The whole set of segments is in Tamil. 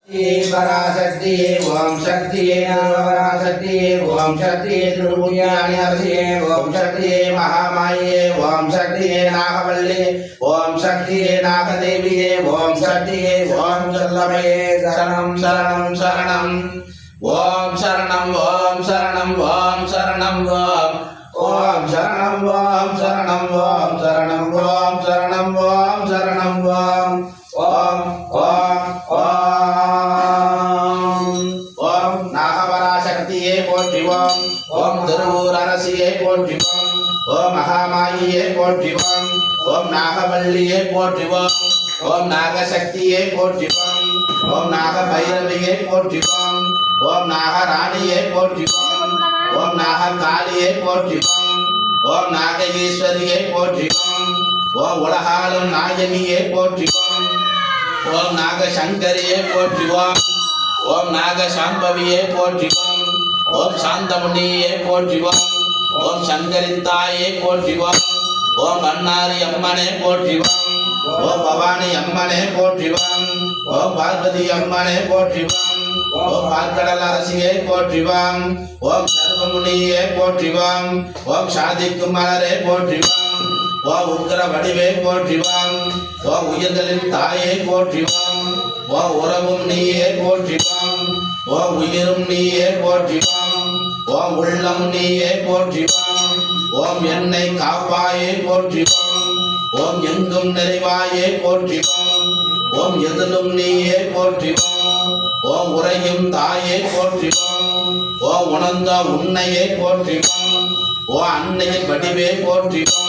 पराशक्ति ओम शक्ति पराशक्ति ओम शक्ति त्रिभुवनार्षि ओम शक्ति महामाये ओम शक्ति नागवल्ली ओम शक्ति नागदेवी ओम शक्ति ओम शल्लभये शरणं शरणं शरणं ओम शरणं ओम शरणं ओम शरणं ओम शरणं ओम शरणं ओम शरणं ओम शरणं ओम शरणं ओम ओम திருவூரரசியே போற்றிவோம் ஓம் மகாமாயியே போற்றிவோம் ஓம் நாகவல்லியே போற்றிவோம் ஓம் நாகசக்தியே போற்றிவோம் ஓம் நாகபைரவியே போற்றிவோம் ஓம் நாகராணியே போற்றிவோம் ஓம் நாககாளியே போற்றிவோம் ஓம் நாக ஈஸ்வரியே போற்றிவோம் ஓம் உலகாளும் நாயகியே போற்றிவோம் ஓம் நாகசங்கரியே போற்றிவோம் ஓம் நாகசாம்பவியே போற்றிவோம் ஓம் சாந்தமுனியே போற்றிவோம் ஓம் சங்கரின் தாயே போற்றிவோம் ஓம் அன்னாரி அம்மனே போற்றிவோம் ஓம் பவானி அம்மனே போற்றிவோம் ஓம் பார்வதி அம்மனே போற்றிவோம் ஓம் பார்க்கடல் அரசியே போற்றிவோம் ஓம் சர்வமுனியே போற்றிவோம் ஓம் சாதிக்கும் மலரே போற்றிவோம் ஓம் உக்கிர வடிவே போற்றிவோம் ஓம் உயிர்களின் தாயே போற்றிவோம் ஓம் உறவும் நீயே போற்றிவோம் ஓம் உயிரும் நீயே போற்றிவோம் ஓம் உள்ளம் நீயே போற்றிவோம் ஓம் என்னை காப்பாயே போற்றிவோம் ஓம் எங்கும் நிறைவாயே போற்றிவோம் ஓம் எதிலும் நீயே போற்றிவோம் ஓம் உரையும் தாயே போற்றிவோம் ஓம் உணர்ந்த உன்னையே போற்றிவோம் ஓ அன்னையின் வடிவே போற்றிவோம்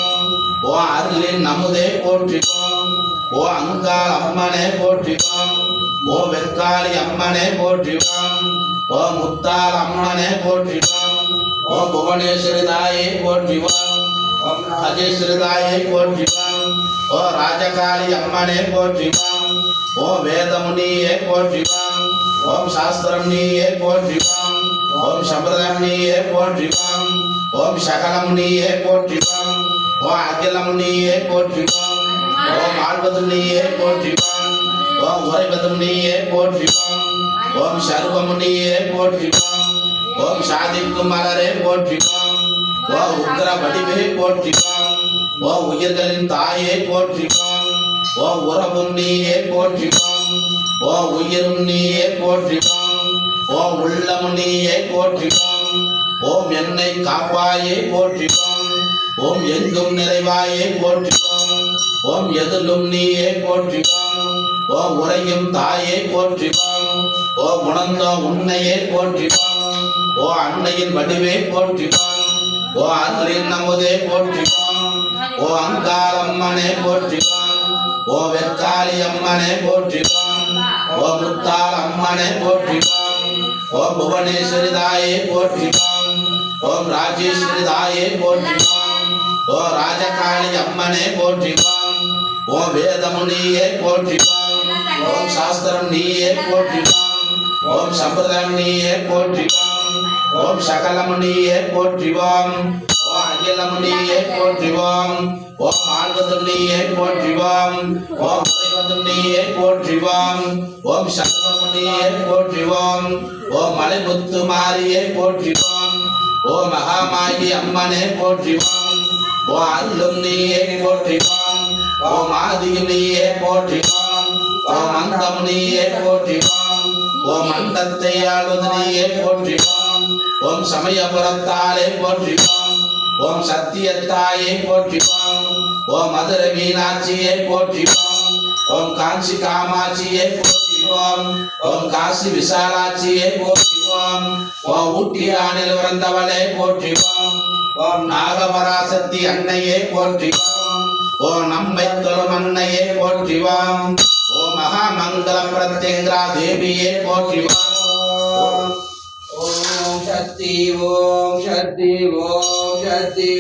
ஓ அருளின் நமுதே போற்றிவோம் ஓ அங்காள் அம்மனே போற்றிவோம் ஓ வெக்காளி அம்மனே போற்றிவோம் ஓ முத்தாள் அம்மனே போற்றிவோம் ஓ புவனேஸ்வரி தாயே போற்றிவோம் ஓம் ராஜேஸ்வரி தாயே போற்றிவோம் ஓ ராஜகாளி அம்மனே போற்றிவோம் ஓ வேதமுனியே போற்றிவோம் ஓம் சாஸ்திரம் நீயே போற்றிவோம் ஓம் சம்பிரதாயம் நீயே போற்றிவோம் ஓம் சகலமுனியே போற்றிவோம் ஓ அகிலமுனியே போற்றிவோம் ஓம் ஆழ்வதும் நீயே போற்றிவோம் ஓம் உறைவதும் நீயே போற்றிவோம் ஓம் சர்வமுனியே போற்றிவோம் ஓம் சாதிக்கும் மலரே போற்றிவோம் ஓ உக்கிர வடிவே போற்றிவோம் ஓ உயிர்களின் தாயே போற்றிவோம் ஓ உறவும் நீயே போற்றிவோம் ஓ உயிரும் நீயே போற்றிவோம் ஓ உள்ளமும் நீயே போற்றிவோம் ஓம் என்னை காப்பாயே போற்றிவோம் ஓம் எங்கும் நிறைவாயே போற்றிவோம் ஓம் எதிலும் நீயே போற்றிவோம் ஓம் உரையும் தாயே போற்றிவோம் ஓ உணர்ந்த உன்னையே போற்றிவோம் ஓ அன்னையின் வடிவே போற்றிவோம் ஓ அருளின் நமுதே போற்றிவோம் ஓ அங்காள் அம்மனே போற்றிவோம் ஓ வெக்காளி அம்மனே போற்றிவோம் ஓ முத்தாள் அம்மனே போற்றிவோம் ஓ புவனேஸ்வரி தாயே போற்றிவோம் ஓம் ராஜேஸ்வரி தாயே போற்றிவோம் ஓ ராஜகாளி அம்மனே போற்றிவோம் ஓ வேதமுனியே போற்றிவோம் ஓம் சாஸ்திரம் நீயே போற்றிவோம் ஓம் சம்பிரதாயம் நீயே போற்றிவோம் ஓம் சகலமுனியே போற்றிவோம் ஓ அகிலமுனியே போற்றிவோம் ஓம் ஆழ்வதும் நீயே போற்றிவோம் ஓம் உறைவதும் நீயே போற்றிவோம் ஓம் சர்வமுனியே போற்றிவோம் ஓம் மலைமுத்து மாரியே போற்றிவோம் ஓ மகாமாயி அம்மனே போற்றிவோம் ஓ அருளும் நீயே போற்றிவோம் ஓ மாதியும் நீயே போற்றிவோம் ஓ மந்தம் நீயே போற்றிவோம் ஓ மந்தத்தை ஆளுவது நீயே போற்றிவோம் ஓம் சமயபுரத்தாலே போற்றிவோம் ஓம் சத்தியத்தாயே போற்றிவோம் ஓம் மதுரை மீனாட்சியே போற்றிவோம் ஓம் காஞ்சி காமாட்சியே போற்றிவோம் ஓம் காசி விசாலாட்சியே போற்றிவோம் ஓம் ஊட்டியானில் உறந்தவளே போற்றிவோம் ஓம் நாகபராசக்தி அன்னையே போற்றிவோம் ஓ நம்மை தொழும் அன்னையே போற்றிவோம் ஓ மகாமங்கல பிரத்யங்கரா தேவியே போற்றிவோம் ஓம் சக்தி ஓம் சக்தி ஓம் சக்தி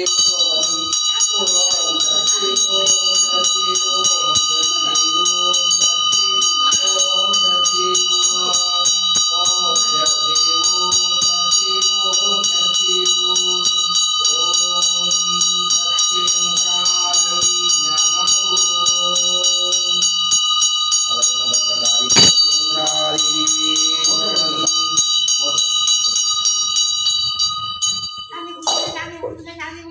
சாமி